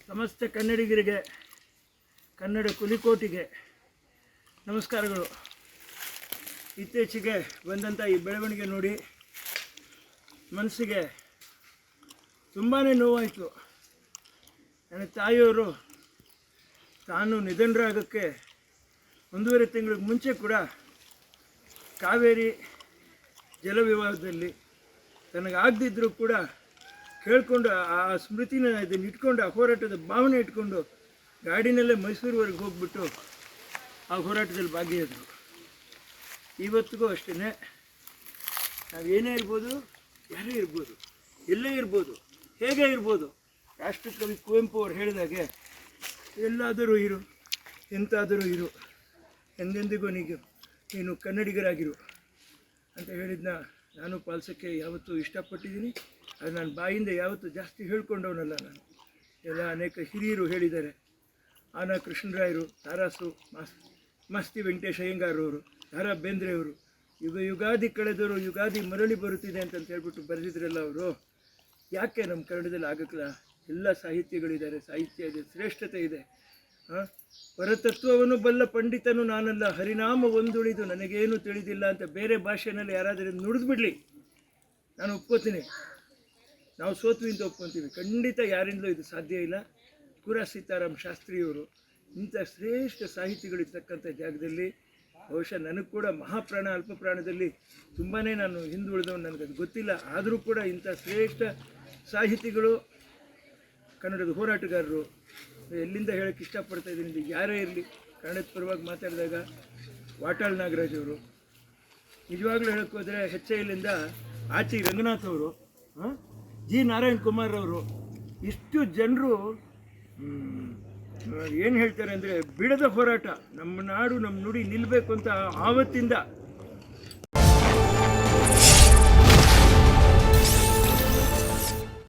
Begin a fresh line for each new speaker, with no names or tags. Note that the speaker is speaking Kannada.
ಸಮಸ್ತ ಕನ್ನಡಿಗರಿಗೆ, ಕನ್ನಡ ಕುಲಿಕೋಟಿಗೆ ನಮಸ್ಕಾರಗಳು. ಇತ್ತೀಚೆಗೆ ಬಂದಂಥ ಈ ಬೆಳವಣಿಗೆ ನೋಡಿ ಮನಸ್ಸಿಗೆ ತುಂಬಾ ನೋವಾಯಿತು. ನನ್ನ ತಾಯಿಯವರು ತಾನು ನಿಧನರಾಗೋಕ್ಕೆ 1.5 ತಿಂಗಳಿಗೆ ಮುಂಚೆ ಕೂಡ ಕಾವೇರಿ ಜಲವಿವಾದದಲ್ಲಿ ತನಗಾಗದಿದ್ದರೂ ಕೂಡ ಕೇಳಿಕೊಂಡು ಆ ಸ್ಮೃತಿನ ಇದನ್ನು ಇಟ್ಕೊಂಡು, ಆ ಹೋರಾಟದ ಭಾವನೆ ಇಟ್ಕೊಂಡು ಗಾಡಿನಲ್ಲೇ ಮೈಸೂರುವರೆಗೆ ಹೋಗ್ಬಿಟ್ಟು ಆ ಹೋರಾಟದಲ್ಲಿ ಭಾಗಿಯಾದರು. ಇವತ್ತಿಗೂ ಅಷ್ಟೇ, ನಾವೇನೇ ಇರ್ಬೋದು, ಯಾರೇ ಇರ್ಬೋದು, ಎಲ್ಲೇ ಇರ್ಬೋದು, ಹೇಗೆ ಇರ್ಬೋದು, ರಾಷ್ಟ್ರಕವಿ ಕುವೆಂಪು ಅವರು ಹೇಳಿದಾಗೆ ಎಲ್ಲಾದರೂ ಇರು, ಎಂತಾದರೂ ಇರು, ಎಂದೆಂದಿಗೂ ನೀನು ಕನ್ನಡಿಗರಾಗಿರು ಅಂತ ಹೇಳಿದ್ನ ನಾನು ಪಾಲಿಸೋಕ್ಕೆ ಯಾವತ್ತೂ ಇಷ್ಟಪಟ್ಟಿದ್ದೀನಿ. ಅದು ನನ್ನ ಬಾಯಿಂದ ಯಾವತ್ತೂ ಜಾಸ್ತಿ ಹೇಳ್ಕೊಂಡವನಲ್ಲ ನಾನು. ಎಲ್ಲ ಅನೇಕ ಹಿರಿಯರು ಹೇಳಿದ್ದಾರೆ. ಆನ ಕೃಷ್ಣರಾಯರು, ತಾರಾಸು, ಮಸ್ತಿ ವೆಂಕಟೇಶ ಅಯ್ಯಂಗಾರವರು, ದಾರಾ ಬೇಂದ್ರೆಯವರು, ಯುಗಾದಿ ಕಳೆದವರು ಯುಗಾದಿ ಮರಳಿ ಬರುತ್ತಿದೆ ಅಂತಂತ ಹೇಳ್ಬಿಟ್ಟು ಬರೆದಿದ್ರಲ್ಲ ಅವರು. ಯಾಕೆ ನಮ್ಮ ಕನ್ನಡದಲ್ಲಿ ಆಗಕ್ಕಲ್ಲ? ಎಲ್ಲ ಸಾಹಿತ್ಯಗಳಿದ್ದಾರೆ, ಸಾಹಿತ್ಯ ಇದೆ, ಶ್ರೇಷ್ಠತೆ ಇದೆ. ಪರತತ್ವವನ್ನು ಬಲ್ಲ ಪಂಡಿತನು ನಾನಲ್ಲ, ಹರಿನಾಮ ಒಂದುಳಿದು ನನಗೇನು ತಿಳಿದಿಲ್ಲ ಅಂತ ಬೇರೆ ಭಾಷೆಯಲ್ಲಿ ಯಾರಾದರೂ ನುಡಿದು ಬಿಡಲಿ, ನಾನು ಒಪ್ಕೋತೀನಿ. ನಾವು ಸೋತ್ವಿ ಅಂತ ಒಪ್ಕೊತೀವಿ. ಖಂಡಿತ ಯಾರಿಂದಲೂ ಇದು ಸಾಧ್ಯ ಇಲ್ಲ. ಕುರಾ ಸೀತಾರಾಮ್ ಶಾಸ್ತ್ರಿಯವರು ಇಂಥ ಶ್ರೇಷ್ಠ ಸಾಹಿತಿಗಳಿರ್ತಕ್ಕಂಥ ಜಾಗದಲ್ಲಿ ಬಹುಶಃ ನನಗೆ ಕೂಡ ಮಹಾಪ್ರಾಣ ಅಲ್ಪ ಪ್ರಾಣದಲ್ಲಿ ತುಂಬಾ ನಾನು ಹಿಂದುಳಿದವನು, ನನಗದು ಗೊತ್ತಿಲ್ಲ. ಆದರೂ ಕೂಡ ಇಂಥ ಶ್ರೇಷ್ಠ ಸಾಹಿತಿಗಳು, ಕನ್ನಡದ ಹೋರಾಟಗಾರರು, ಎಲ್ಲಿಂದ ಹೇಳೋಕ್ಕೆ ಇಷ್ಟಪಡ್ತಾ ಇದ್ದೀನಿ, ಯಾರೇ ಇರಲಿ ಕನ್ನಡದ ಪರವಾಗಿ ಮಾತಾಡಿದಾಗ ವಾಟಾಳ್ ನಾಗರಾಜ್ ಅವರು, ನಿಜವಾಗ್ಲೂ ಹೇಳೋಕ್ಕೆ ಹೋದರೆ HILಂದ ಆಚಿ ರಂಗನಾಥ್ ಅವರು, ಜಿ ನಾರಾಯಣ್ ಕುಮಾರ್ ಅವರು, ಇಷ್ಟು ಜನರು ಏನು ಹೇಳ್ತಾರೆ ಅಂದರೆ ಬಿಡದ ಹೋರಾಟ, ನಮ್ಮ ನಾಡು ನಮ್ಮ ನುಡಿ ನಿಲ್ಲಬೇಕು ಅಂತ ಆವತ್ತಿಂದ